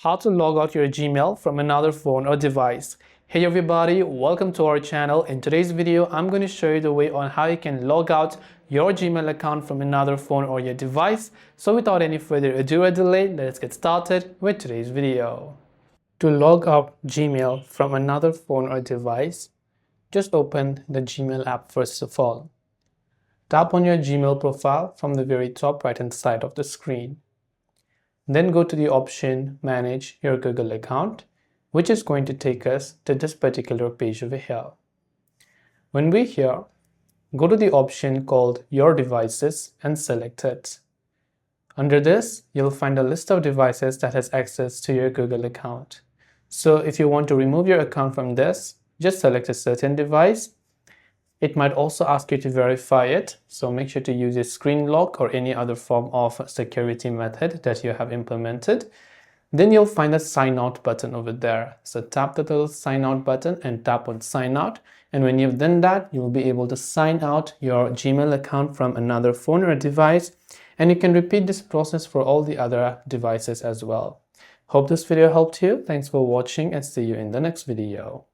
How to log out your Gmail from another phone or device. Hey everybody, welcome to our channel. In today's video, I'm going to show you the way on how you can log out your Gmail account from another phone or your device. So without any further ado or delay, let's get started with today's video. To log out Gmail from another phone or device, just open the Gmail app first of all. Tap on your Gmail profile from the very top right hand side of the screen. Then go to the option Manage your Google account, which is going to take us to this particular page over here. When we're here, go to the option called Your Devices and select it. Under this, you'll find a list of devices that has access to your Google account. So if you want to remove your account from this, just select a certain device. It might also ask you to verify it, so make sure to use a screen lock or any other form of security method that you have implemented. Then you'll find a sign out button over there. So tap the little sign out button and tap on sign out. And when you've done that, you'll be able to sign out your Gmail account from another phone or device. And you can repeat this process for all the other devices as well. Hope this video helped you. Thanks for watching and see you in the next video.